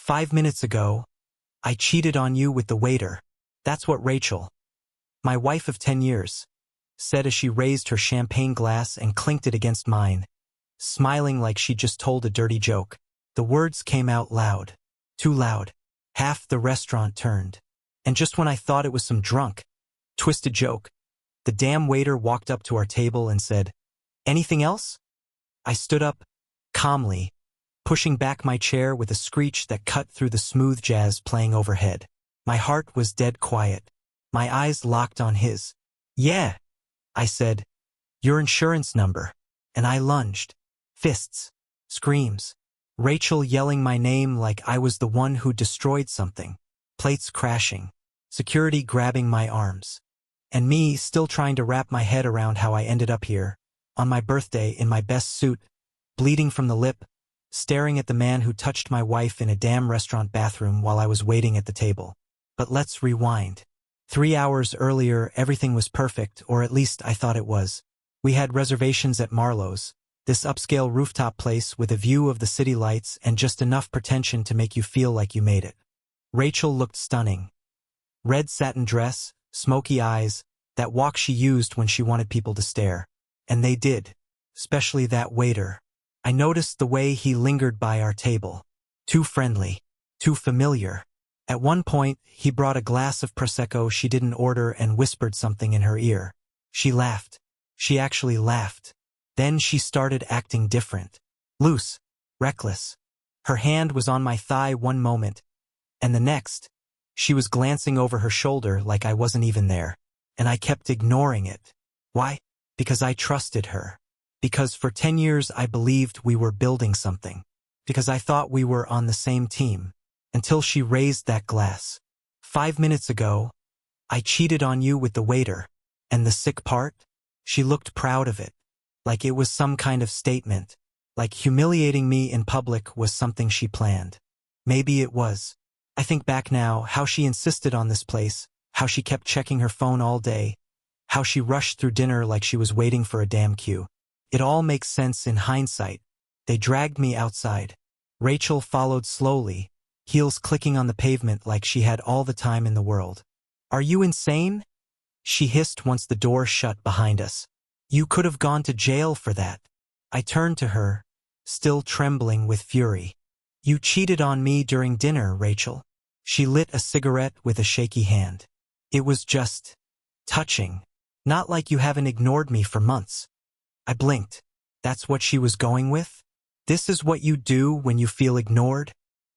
5 minutes ago, I cheated on you with the waiter. That's what Rachel, my wife of 10 years, said as she raised her champagne glass and clinked it against mine, smiling like she just told a dirty joke. The words came out loud. Too loud. Half the restaurant turned. And just when I thought it was some drunk, twisted joke, the damn waiter walked up to our table and said, "Anything else?" I stood up, calmly, pushing back my chair with a screech that cut through the smooth jazz playing overhead. My heart was dead quiet. My eyes locked on his. "Yeah," I said, "your insurance number." And I lunged. Fists. Screams. Rachel yelling my name like I was the one who destroyed something. Plates crashing. Security grabbing my arms. And me still trying to wrap my head around how I ended up here, on my birthday in my best suit, bleeding from the lip, staring at the man who touched my wife in a damn restaurant bathroom while I was waiting at the table. But let's rewind. 3 hours earlier, everything was perfect, or at least I thought it was. We had reservations at Marlowe's, this upscale rooftop place with a view of the city lights and just enough pretension to make you feel like you made it. Rachel looked stunning. Red satin dress, smoky eyes, that walk she used when she wanted people to stare. And they did. Especially that waiter. I noticed the way he lingered by our table. Too friendly. Too familiar. At one point, he brought a glass of Prosecco she didn't order and whispered something in her ear. She laughed. She actually laughed. Then she started acting different. Loose. Reckless. Her hand was on my thigh one moment, and the next, she was glancing over her shoulder like I wasn't even there. And I kept ignoring it. Why? Because I trusted her. Because for 10 years I believed we were building something. Because I thought we were on the same team. Until she raised that glass. 5 minutes ago, I cheated on you with the waiter. And the sick part? She looked proud of it. Like it was some kind of statement. Like humiliating me in public was something she planned. Maybe it was. I think back now, how she insisted on this place, how she kept checking her phone all day, how she rushed through dinner like she was waiting for a damn cue. It all makes sense in hindsight. They dragged me outside. Rachel followed slowly, heels clicking on the pavement like she had all the time in the world. "Are you insane?" she hissed once the door shut behind us. "You could have gone to jail for that." I turned to her, still trembling with fury. "You cheated on me during dinner, Rachel." She lit a cigarette with a shaky hand. "It was just touching. Not like you haven't ignored me for months." I blinked. That's what she was going with? "This is what you do when you feel ignored?"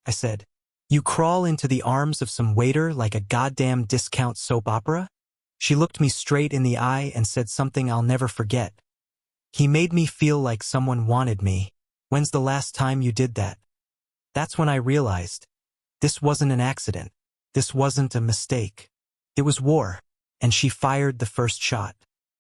I said. "You crawl into the arms of some waiter like a goddamn discount soap opera?" She looked me straight in the eye and said something I'll never forget. "He made me feel like someone wanted me. When's the last time you did that?" That's when I realized. This wasn't an accident. This wasn't a mistake. It was war. And she fired the first shot.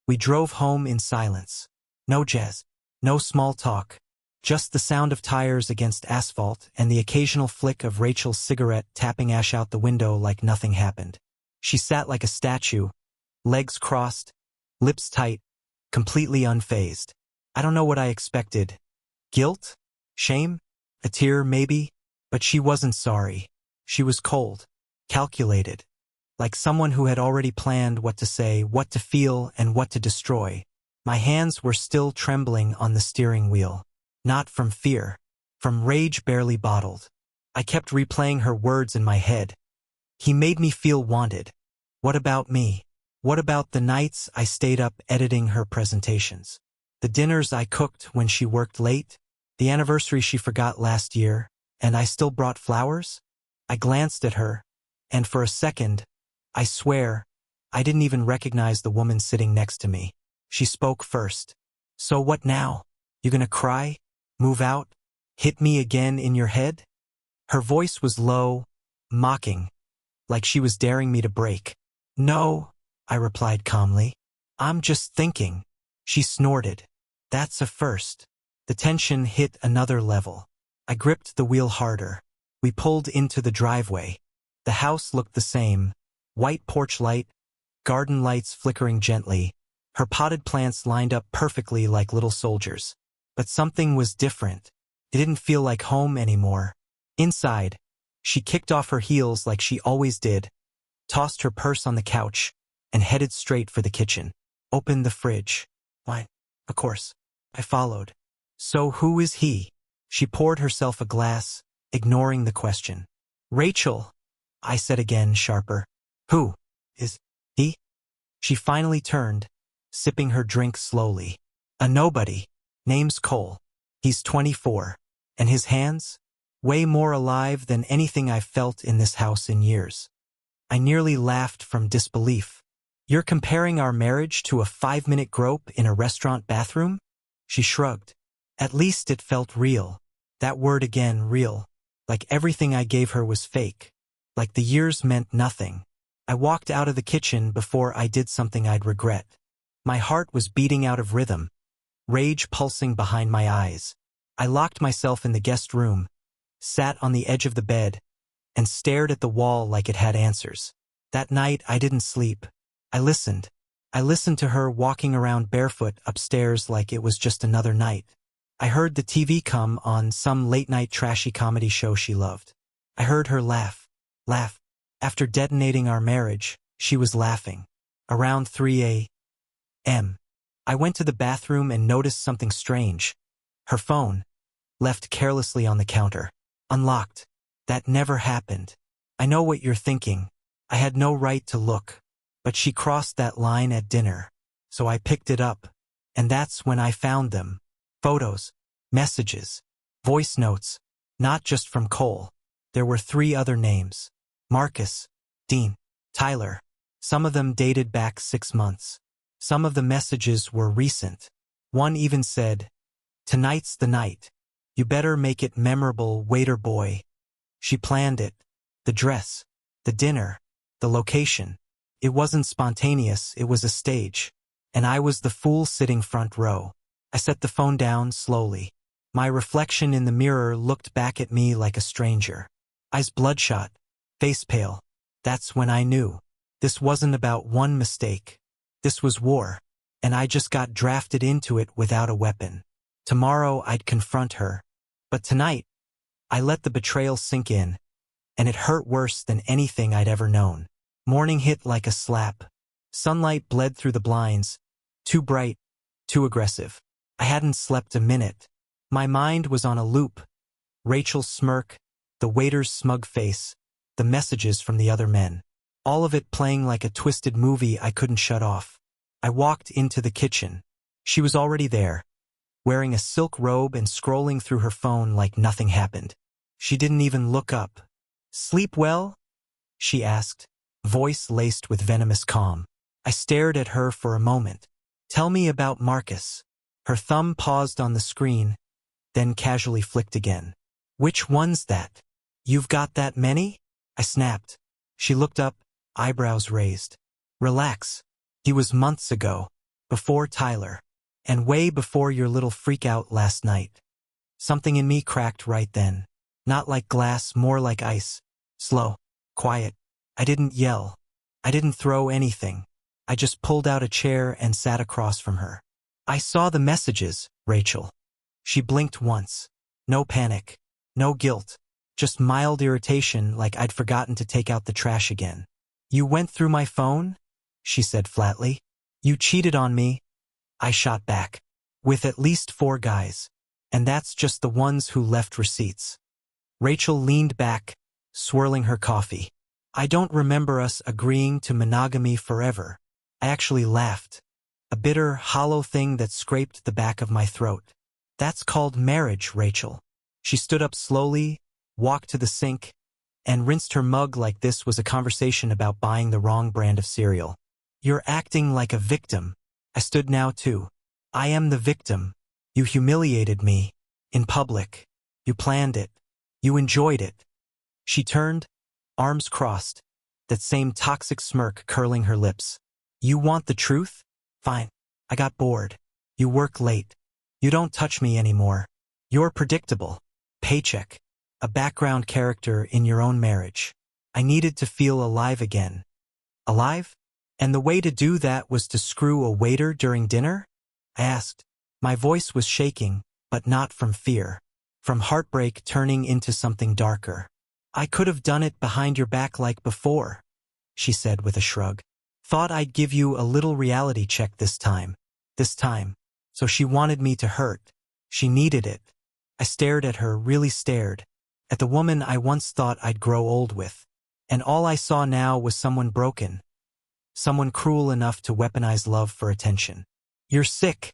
We drove home in silence. No jazz. No small talk. Just the sound of tires against asphalt and the occasional flick of Rachel's cigarette tapping ash out the window like nothing happened. She sat like a statue, legs crossed, lips tight, completely unfazed. I don't know what I expected. Guilt? Shame? A tear, maybe? But she wasn't sorry. She was cold, calculated, like someone who had already planned what to say, what to feel, and what to destroy. My hands were still trembling on the steering wheel. Not from fear, from rage barely bottled. I kept replaying her words in my head. He made me feel wanted. What about me? What about the nights I stayed up editing her presentations? The dinners I cooked when she worked late? The anniversary she forgot last year, and I still brought flowers? I glanced at her, and for a second, I swear, I didn't even recognize the woman sitting next to me. She spoke first. "So what now? You gonna cry? Move out? Hit me again in your head?" Her voice was low, mocking, like she was daring me to break. "No," I replied calmly. "I'm just thinking." She snorted. "That's a first." The tension hit another level. I gripped the wheel harder. We pulled into the driveway. The house looked the same. White porch light, garden lights flickering gently. Her potted plants lined up perfectly like little soldiers. But something was different. It didn't feel like home anymore. Inside, She kicked off her heels like she always did, tossed her purse on the couch, and headed straight for the kitchen. Opened the fridge. Why, of course. I followed. So who is he? She poured herself a glass, ignoring the question. Rachel, I said again, sharper. Who is he? She finally turned, sipping her drink slowly. A nobody. Name's Cole. He's 24. And his hands? Way more alive than anything I've felt in this house in years. I nearly laughed from disbelief. You're comparing our marriage to a 5-minute grope in a restaurant bathroom? She shrugged. At least it felt real. That word again, real. Like everything I gave her was fake. Like the years meant nothing. I walked out of the kitchen before I did something I'd regret. My heart was beating out of rhythm, rage pulsing behind my eyes. I locked myself in the guest room, sat on the edge of the bed, and stared at the wall like it had answers. That night I didn't sleep. I listened. I listened to her walking around barefoot upstairs like it was just another night. I heard the TV come on, some late-night trashy comedy show she loved. I heard her laugh. After detonating our marriage, she was laughing. Around 3 a.m. I went to the bathroom and noticed something strange. Her phone, left carelessly on the counter. Unlocked. That never happened. I know what you're thinking. I had no right to look. But she crossed that line at dinner. So I picked it up. And that's when I found them. Photos, messages, voice notes. Not just from Cole. There were 3 other names. Marcus, Dean, Tyler. Some of them dated back 6 months. Some of the messages were recent. One even said, "Tonight's the night. You better make it memorable, waiter boy." She planned it. The dress, the dinner, the location. It wasn't spontaneous, it was a stage. And I was the fool sitting front row. I set the phone down slowly. My reflection in the mirror looked back at me like a stranger. Eyes bloodshot, face pale. That's when I knew. This wasn't about one mistake. This was war. And I just got drafted into it without a weapon. Tomorrow I'd confront her. But tonight, I let the betrayal sink in. And it hurt worse than anything I'd ever known. Morning hit like a slap. Sunlight bled through the blinds. Too bright, too aggressive. I hadn't slept a minute. My mind was on a loop. Rachel's smirk, the waiter's smug face, the messages from the other men. All of it playing like a twisted movie I couldn't shut off. I walked into the kitchen. She was already there, wearing a silk robe and scrolling through her phone like nothing happened. She didn't even look up. "Sleep well?" she asked, voice laced with venomous calm. I stared at her for a moment. "Tell me about Marcus." Her thumb paused on the screen, then casually flicked again. "Which one's that? You've got that many?" I snapped. She looked up, eyebrows raised. "Relax. He was months ago, before Tyler, and way before your little freak out last night." Something in me cracked right then. Not like glass, more like ice. Slow, quiet. I didn't yell. I didn't throw anything. I just pulled out a chair and sat across from her. "I saw the messages, Rachel." She blinked once. No panic. No guilt. Just mild irritation like I'd forgotten to take out the trash again. "You went through my phone?" she said flatly. "You cheated on me." I shot back. "With at least 4 guys. And that's just the ones who left receipts." Rachel leaned back, swirling her coffee. "I don't remember us agreeing to monogamy forever." I actually laughed. A bitter, hollow thing that scraped the back of my throat. "That's called marriage, Rachel." She stood up slowly, walked to the sink, and rinsed her mug like this was a conversation about buying the wrong brand of cereal. "You're acting like a victim." I stood now too. "I am the victim. You humiliated me. In public. You planned it. You enjoyed it." She turned, arms crossed, that same toxic smirk curling her lips. "You want the truth? Fine. I got bored. You work late. You don't touch me anymore. You're predictable. Paycheck. A background character in your own marriage. I needed to feel alive again." "Alive? And the way to do that was to screw a waiter during dinner?" I asked. My voice was shaking, but not from fear. From heartbreak turning into something darker. I could have done it behind your back like before, she said with a shrug. Thought I'd give you a little reality check this time. This time. So she wanted me to hurt. She needed it. I stared at her, really stared. At the woman I once thought I'd grow old with. And all I saw now was someone broken. Someone cruel enough to weaponize love for attention. You're sick,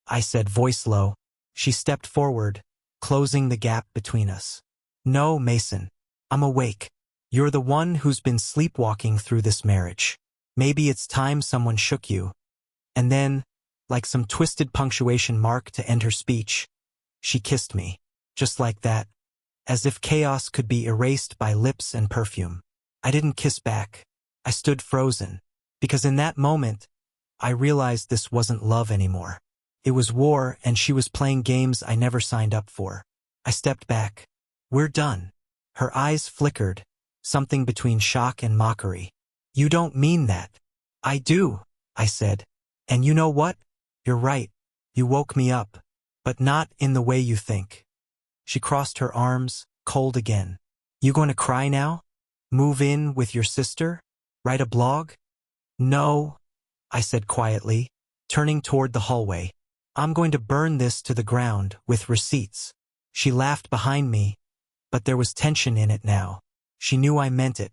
I said, voice low. She stepped forward, closing the gap between us. No, Mason. I'm awake. You're the one who's been sleepwalking through this marriage. Maybe it's time someone shook you. And then, like some twisted punctuation mark to end her speech, she kissed me. Just like that. As if chaos could be erased by lips and perfume. I didn't kiss back. I stood frozen. Because in that moment, I realized this wasn't love anymore. It was war, and she was playing games I never signed up for. I stepped back. We're done. Her eyes flickered, something between shock and mockery. You don't mean that. I do, I said. And you know what? You're right. You woke me up. But not in the way you think. She crossed her arms, cold again. You going to cry now? Move in with your sister? Write a blog? No, I said quietly, turning toward the hallway. I'm going to burn this to the ground with receipts. She laughed behind me, but there was tension in it now. She knew I meant it,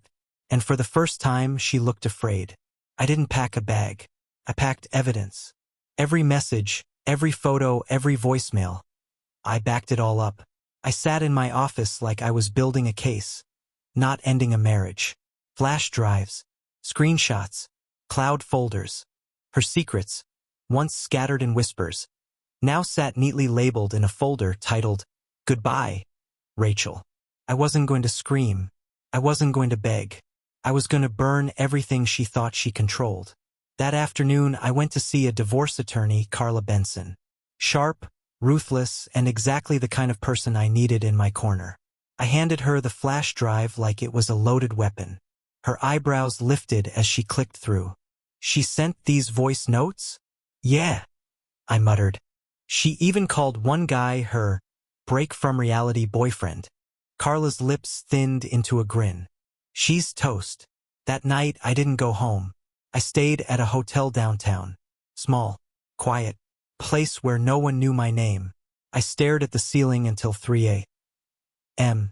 and for the first time she looked afraid. I didn't pack a bag. I packed evidence. Every message, every photo, every voicemail. I backed it all up. I sat in my office like I was building a case, not ending a marriage. Flash drives, screenshots, cloud folders. Her secrets, once scattered in whispers, now sat neatly labeled in a folder titled, Goodbye, Rachel. I wasn't going to scream. I wasn't going to beg. I was going to burn everything she thought she controlled. That afternoon, I went to see a divorce attorney, Carla Benson. Sharp, ruthless, and exactly the kind of person I needed in my corner. I handed her the flash drive like it was a loaded weapon. Her eyebrows lifted as she clicked through. She sent these voice notes? Yeah, I muttered. She even called one guy her break-from-reality boyfriend. Carla's lips thinned into a grin. She's toast. That night, I didn't go home. I stayed at a hotel downtown. Small, quiet, place where no one knew my name. I stared at the ceiling until 3 a.m.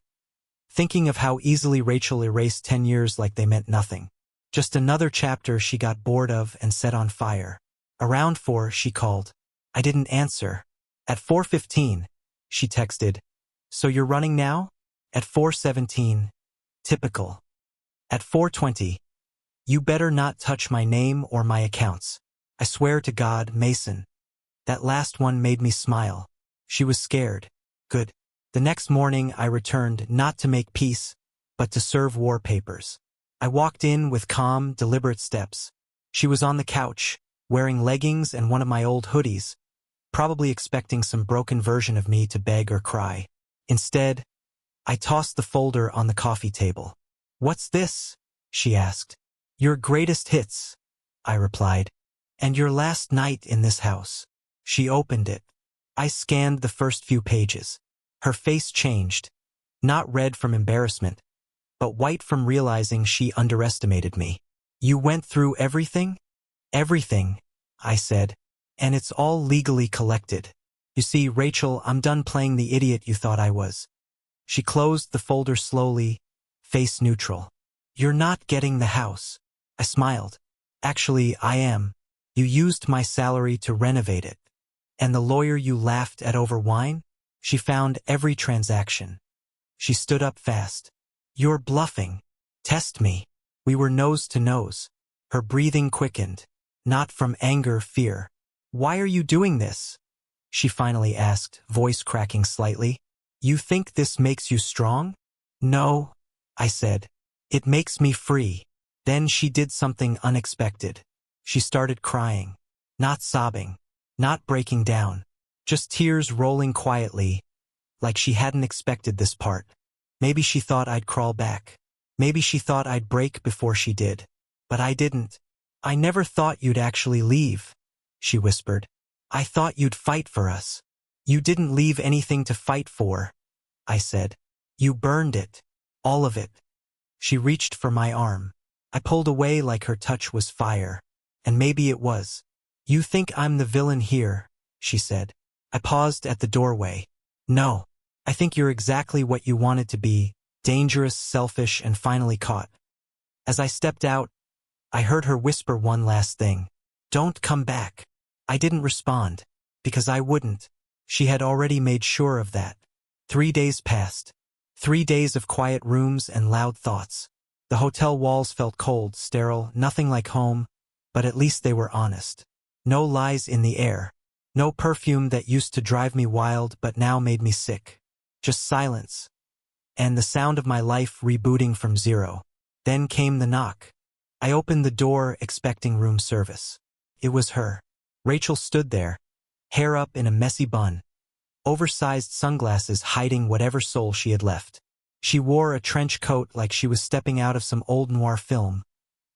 Thinking of how easily Rachel erased 10 years like they meant nothing. Just another chapter she got bored of and set on fire. Around 4, she called. I didn't answer. At 4:15, she texted, So you're running now? At 4:17, typical. At 4:20, you better not touch my name or my accounts. I swear to God, Mason. That last one made me smile. She was scared. Good. The next morning I returned not to make peace, but to serve war papers. I walked in with calm, deliberate steps. She was on the couch, wearing leggings and one of my old hoodies, probably expecting some broken version of me to beg or cry. Instead, I tossed the folder on the coffee table. What's this? She asked. Your greatest hits, I replied. And your last night in this house. She opened it. I scanned the first few pages. Her face changed, not red from embarrassment, but white from realizing she underestimated me. You went through everything? Everything, I said, and it's all legally collected. You see, Rachel, I'm done playing the idiot you thought I was. She closed the folder slowly, face neutral. You're not getting the house. I smiled. Actually, I am. You used my salary to renovate it. And the lawyer you laughed at over wine? She found every transaction. She stood up fast. You're bluffing. Test me. We were nose to nose. Her breathing quickened. Not from anger, fear. Why are you doing this? She finally asked, voice cracking slightly. You think this makes you strong? No, I said. It makes me free. Then she did something unexpected. She started crying. Not sobbing. Not breaking down. Just tears rolling quietly, like she hadn't expected this part. Maybe she thought I'd crawl back. Maybe she thought I'd break before she did. But I didn't. I never thought you'd actually leave, she whispered. I thought you'd fight for us. You didn't leave anything to fight for, I said. You burned it. All of it. She reached for my arm. I pulled away like her touch was fire. And maybe it was. You think I'm the villain here, she said. I paused at the doorway. No. I think you're exactly what you wanted to be, dangerous, selfish, and finally caught. As I stepped out, I heard her whisper one last thing. Don't come back. I didn't respond, because I wouldn't. She had already made sure of that. 3 days passed. 3 days of quiet rooms and loud thoughts. The hotel walls felt cold, sterile, nothing like home, but at least they were honest. No lies in the air. No perfume that used to drive me wild but now made me sick. Just silence. And the sound of my life rebooting from zero. Then came the knock. I opened the door expecting room service. It was her. Rachel stood there, hair up in a messy bun, oversized sunglasses hiding whatever soul she had left. She wore a trench coat like she was stepping out of some old noir film,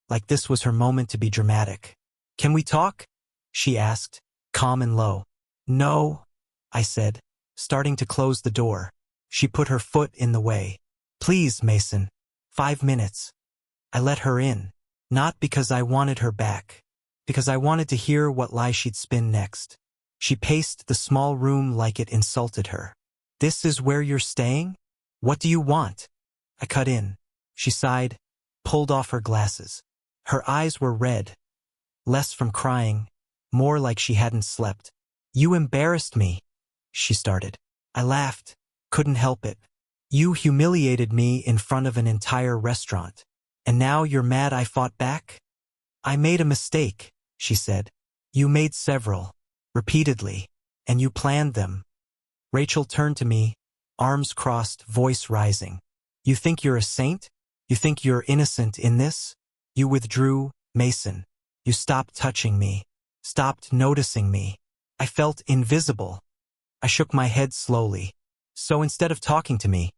like this was her moment to be dramatic. Can we talk? She asked, calm and low. No, I said, starting to close the door. She put her foot in the way. Please, Mason. 5 minutes. I let her in, not because I wanted her back, because I wanted to hear what lie she'd spin next. She paced the small room like it insulted her. This is where you're staying? What do you want? I cut in. She sighed, pulled off her glasses. Her eyes were red, less from crying, more like she hadn't slept. You embarrassed me, she started. I laughed, couldn't help it. You humiliated me in front of an entire restaurant. And now you're mad I fought back? I made a mistake, she said. You made several, repeatedly, and you planned them. Rachel turned to me, arms crossed, voice rising. You think you're a saint? You think you're innocent in this? You withdrew, Mason. You stopped touching me, stopped noticing me. I felt invisible. I shook my head slowly. So instead of talking to me,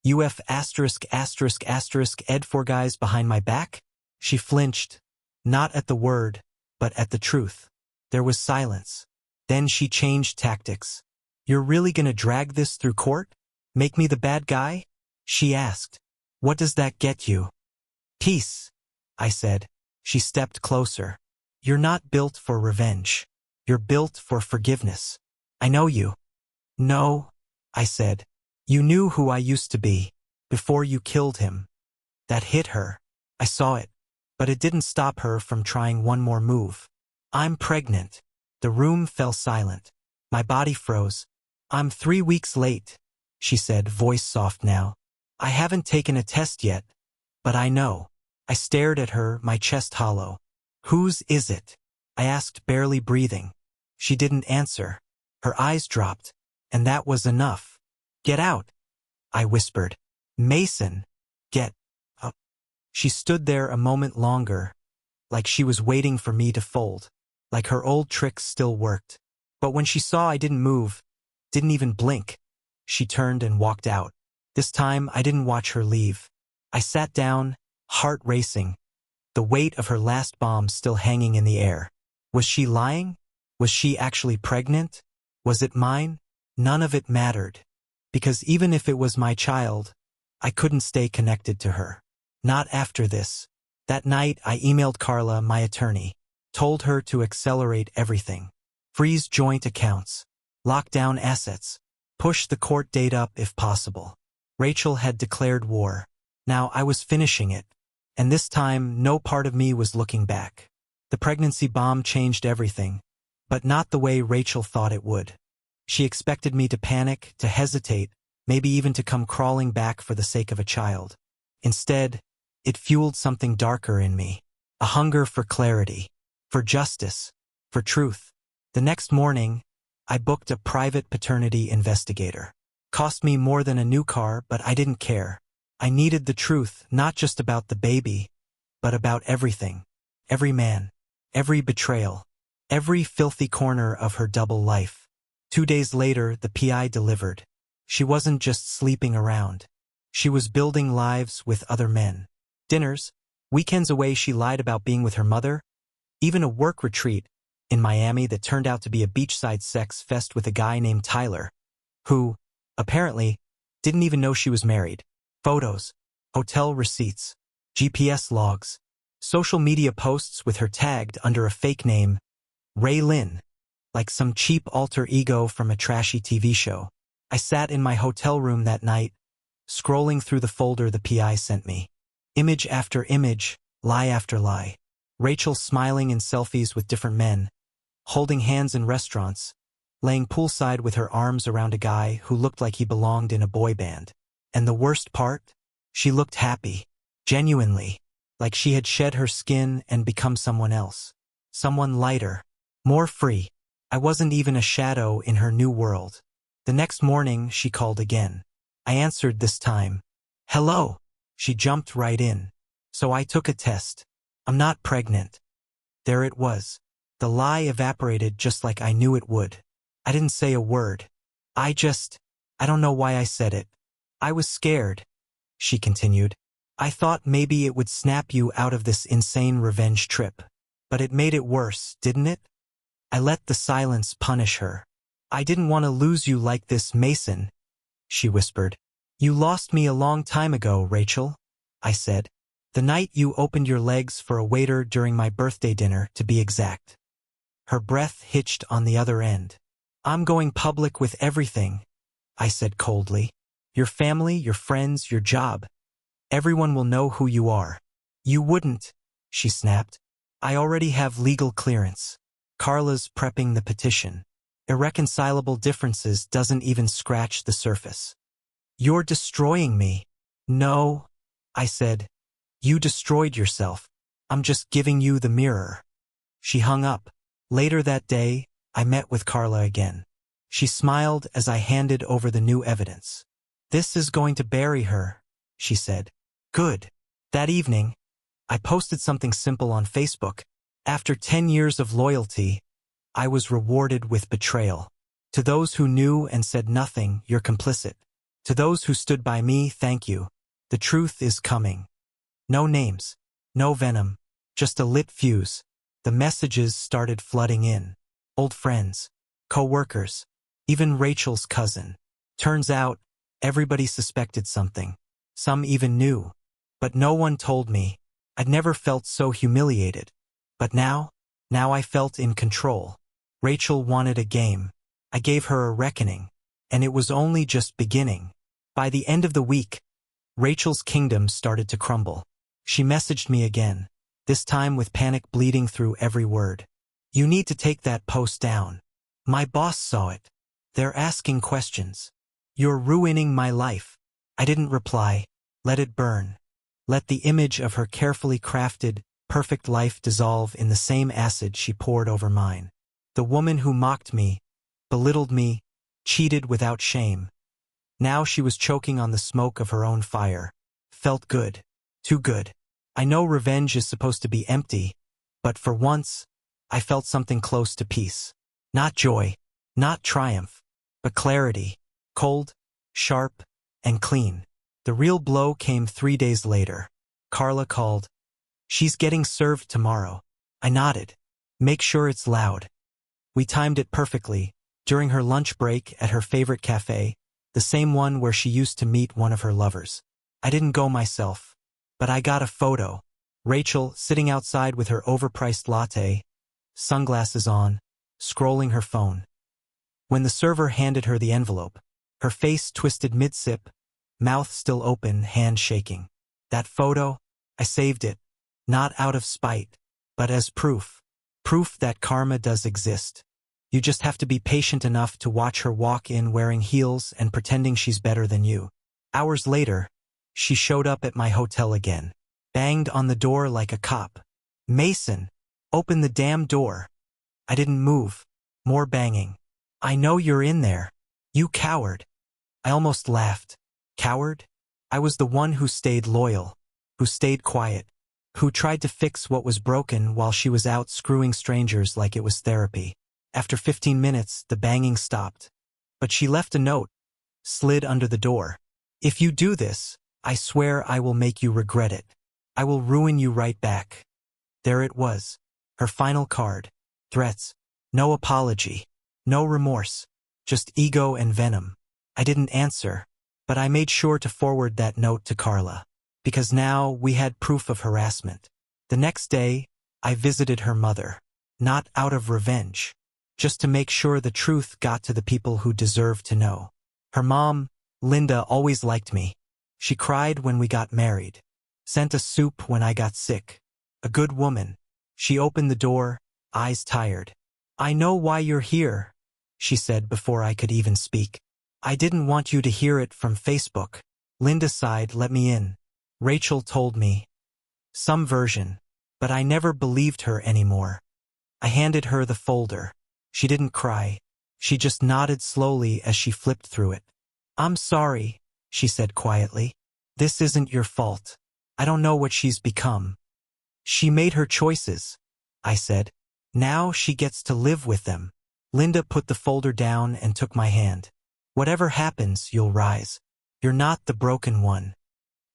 UF **** ed for guys behind my back? She flinched, not at the word, but at the truth. There was silence. Then she changed tactics. You're really gonna drag this through court? Make me the bad guy? She asked. What does that get you? Peace, I said. She stepped closer. You're not built for revenge. You're built for forgiveness. I know you. No, I said. You knew who I used to be, before you killed him. That hit her. I saw it, but it didn't stop her from trying one more move. I'm pregnant. The room fell silent. My body froze. I'm 3 weeks late, she said, voice soft now. I haven't taken a test yet, but I know. I stared at her, my chest hollow. Whose is it? I asked, barely breathing. She didn't answer. Her eyes dropped, and that was enough. Get out, I whispered. Mason, get up. She stood there a moment longer, like she was waiting for me to fold, like her old tricks still worked. But when she saw I didn't move, didn't even blink, she turned and walked out. This time I didn't watch her leave. I sat down, heart racing, the weight of her last bomb still hanging in the air. Was she lying? Was she actually pregnant? Was it mine? None of it mattered. Because even if it was my child, I couldn't stay connected to her. Not after this. That night, I emailed Carla, my attorney, told her to accelerate everything. Freeze joint accounts. Lock down assets. Push the court date up if possible. Rachel had declared war. Now I was finishing it. And this time, no part of me was looking back. The pregnancy bomb changed everything, but not the way Rachel thought it would. She expected me to panic, to hesitate, maybe even to come crawling back for the sake of a child. Instead, it fueled something darker in me. A hunger for clarity, for justice, for truth. The next morning, I booked a private paternity investigator. Cost me more than a new car, but I didn't care. I needed the truth, not just about the baby, but about everything. Every man, every betrayal, every filthy corner of her double life. 2 days later, the PI delivered. She wasn't just sleeping around. She was building lives with other men. Dinners, weekends away she lied about being with her mother, even a work retreat in Miami that turned out to be a beachside sex fest with a guy named Tyler, who, apparently, didn't even know she was married. Photos, hotel receipts, GPS logs, social media posts with her tagged under a fake name, Ray Lynn, like some cheap alter ego from a trashy TV show. I sat in my hotel room that night, scrolling through the folder the PI sent me. Image after image, lie after lie. Rachel smiling in selfies with different men, holding hands in restaurants, laying poolside with her arms around a guy who looked like he belonged in a boy band. And the worst part? She looked happy, genuinely, like she had shed her skin and become someone else. Someone lighter, more free. I wasn't even a shadow in her new world. The next morning, she called again. I answered this time. Hello. She jumped right in. So I took a test. I'm not pregnant. There it was. The lie evaporated just like I knew it would. I didn't say a word. I don't know why I said it. I was scared, she continued. I thought maybe it would snap you out of this insane revenge trip. But it made it worse, didn't it? I let the silence punish her. I didn't want to lose you like this, Mason, she whispered. You lost me a long time ago, Rachel, I said. The night you opened your legs for a waiter during my birthday dinner, to be exact. Her breath hitched on the other end. I'm going public with everything, I said coldly. Your family, your friends, your job. Everyone will know who you are. You wouldn't, she snapped. I already have legal clearance. Carla's prepping the petition. Irreconcilable differences doesn't even scratch the surface. You're destroying me. No, I said. You destroyed yourself. I'm just giving you the mirror. She hung up. Later that day, I met with Carla again. She smiled as I handed over the new evidence. This is going to bury her, she said. Good. That evening, I posted something simple on Facebook. After 10 years of loyalty, I was rewarded with betrayal. To those who knew and said nothing, you're complicit. To those who stood by me, thank you. The truth is coming. No names, no venom, just a lit fuse. The messages started flooding in. Old friends, co-workers, even Rachel's cousin. Turns out, everybody suspected something. Some even knew. But no one told me. I'd never felt so humiliated. But now I felt in control. Rachel wanted a game. I gave her a reckoning. And it was only just beginning. By the end of the week, Rachel's kingdom started to crumble. She messaged me again, this time with panic bleeding through every word. You need to take that post down. My boss saw it. They're asking questions. You're ruining my life. I didn't reply. Let it burn. Let the image of her carefully crafted, perfect life dissolve in the same acid she poured over mine. The woman who mocked me, belittled me, cheated without shame. Now she was choking on the smoke of her own fire. Felt good. Too good. I know revenge is supposed to be empty, but for once, I felt something close to peace. Not joy, not triumph, but clarity. Cold, sharp, and clean. The real blow came 3 days later. Carla called. She's getting served tomorrow. I nodded. Make sure it's loud. We timed it perfectly, during her lunch break at her favorite cafe, the same one where she used to meet one of her lovers. I didn't go myself, but I got a photo. Rachel sitting outside with her overpriced latte, sunglasses on, scrolling her phone. When the server handed her the envelope, her face twisted mid-sip, mouth still open, hand shaking. That photo, I saved it, not out of spite, but as proof. Proof that karma does exist. You just have to be patient enough to watch her walk in wearing heels and pretending she's better than you. Hours later, she showed up at my hotel again. Banged on the door like a cop. Mason, open the damn door. I didn't move. More banging. I know you're in there. You coward. I almost laughed. Coward? I was the one who stayed loyal, who stayed quiet, who tried to fix what was broken while she was out screwing strangers like it was therapy. After 15 minutes, the banging stopped. But she left a note, slid under the door. If you do this, I swear I will make you regret it. I will ruin you right back. There it was. Her final card. Threats. No apology. No remorse. Just ego and venom. I didn't answer, but I made sure to forward that note to Carla. because now we had proof of harassment. The next day, I visited her mother. Not out of revenge. Just to make sure the truth got to the people who deserved to know. Her mom, Linda, always liked me. She cried when we got married. Sent us soup when I got sick. A good woman. She opened the door, eyes tired. "I know why you're here," she said before I could even speak. "I didn't want you to hear it from Facebook." Linda sighed, "Let me in." Rachel told me some version, but I never believed her anymore. I handed her the folder. She didn't cry. She just nodded slowly as she flipped through it. "I'm sorry," she said quietly. "This isn't your fault. I don't know what she's become." "She made her choices," I said. "Now she gets to live with them." Linda put the folder down and took my hand. "Whatever happens, you'll rise. You're not the broken one."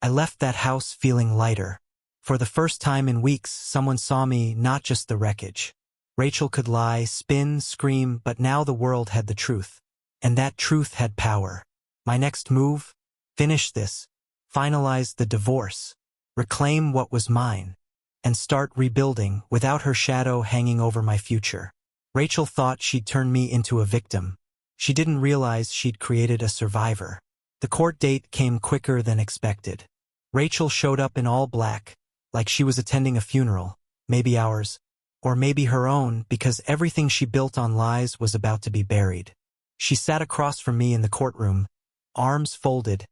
I left that house feeling lighter. For the first time in weeks, someone saw me, not just the wreckage. Rachel could lie, spin, scream, but now the world had the truth. And that truth had power. My next move? Finish this. Finalize the divorce. Reclaim what was mine. And start rebuilding without her shadow hanging over my future. Rachel thought she'd turn me into a victim. She didn't realize she'd created a survivor. The court date came quicker than expected. Rachel showed up in all black, like she was attending a funeral, maybe ours, or maybe her own, because everything she built on lies was about to be buried. She sat across from me in the courtroom, arms folded,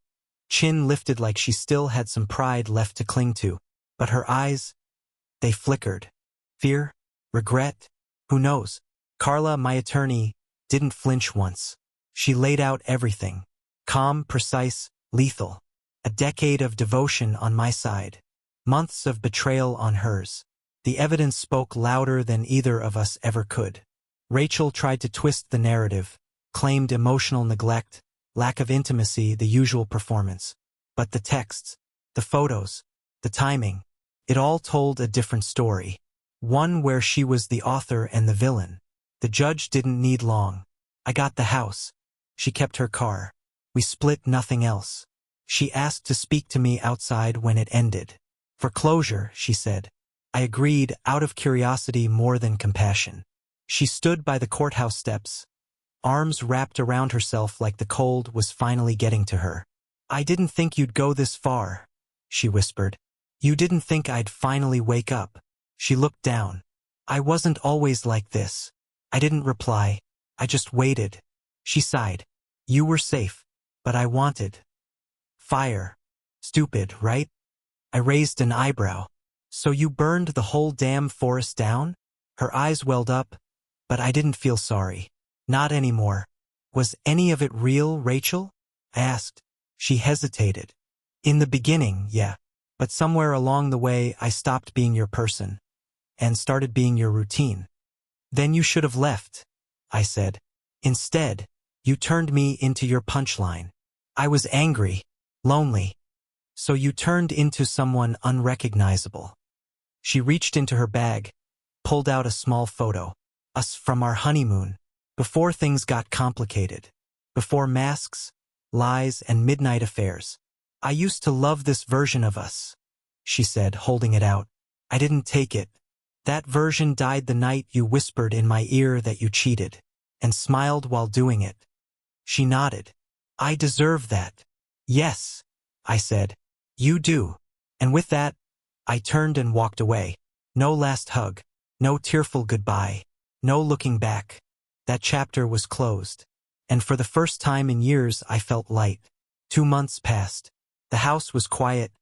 chin lifted like she still had some pride left to cling to, but her eyes, they flickered. Fear? Regret? Who knows? Carla, my attorney, didn't flinch once. She laid out everything. Calm, precise, lethal. A decade of devotion on my side. Months of betrayal on hers. The evidence spoke louder than either of us ever could. Rachel tried to twist the narrative, claimed emotional neglect, lack of intimacy, the usual performance. But the texts, the photos, the timing, it all told a different story. One where she was the author and the villain. The judge didn't need long. I got the house. She kept her car. We split, nothing else. She asked to speak to me outside when it ended. For closure, she said. I agreed, out of curiosity more than compassion. She stood by the courthouse steps, arms wrapped around herself like the cold was finally getting to her. "I didn't think you'd go this far," she whispered. "You didn't think I'd finally wake up." She looked down. "I wasn't always like this." I didn't reply. I just waited. She sighed. "You were safe, but I wanted fire." Stupid, right? I raised an eyebrow. "So you burned the whole damn forest down?" Her eyes welled up, but I didn't feel sorry. Not anymore. "Was any of it real, Rachel?" I asked. She hesitated. "In the beginning, yeah. But somewhere along the way I stopped being your person and started being your routine." "Then you should have left," I said. "Instead, you turned me into your punchline." I was angry, lonely. "So you turned into someone unrecognizable." She reached into her bag, pulled out a small photo. Us from our honeymoon. Before things got complicated. Before masks, lies, and midnight affairs. "I used to love this version of us," she said, holding it out. I didn't take it. "That version died the night you whispered in my ear that you cheated, and smiled while doing it." She nodded. "I deserve that." "Yes," I said. "You do." And with that, I turned and walked away. No last hug. No tearful goodbye. No looking back. That chapter was closed. And for the first time in years, I felt light. 2 months passed. The house was quiet,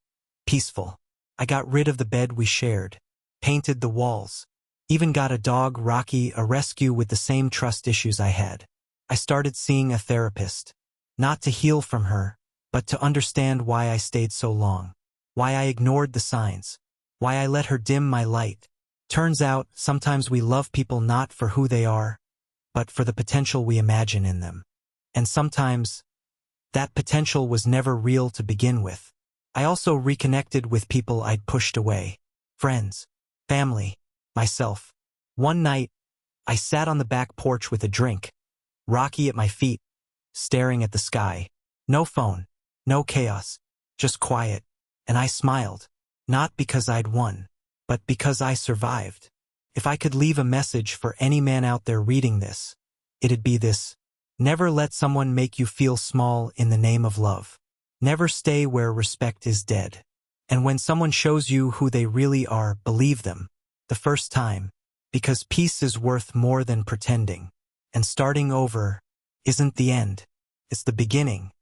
peaceful. I got rid of the bed we shared. Painted the walls. Even got a dog, Rocky, a rescue with the same trust issues I had. I started seeing a therapist. Not to heal from her, but to understand why I stayed so long. Why I ignored the signs. Why I let her dim my light. Turns out, sometimes we love people not for who they are, but for the potential we imagine in them. And sometimes, that potential was never real to begin with. I also reconnected with people I'd pushed away. Friends, family, myself. One night, I sat on the back porch with a drink, Rocky at my feet, staring at the sky. No phone, no chaos, just quiet. and I smiled. Not because I'd won, but because I survived. If I could leave a message for any man out there reading this, it'd be this: never let someone make you feel small in the name of love. Never stay where respect is dead. And when someone shows you who they really are, believe them the first time, because peace is worth more than pretending. And starting over isn't the end, it's the beginning.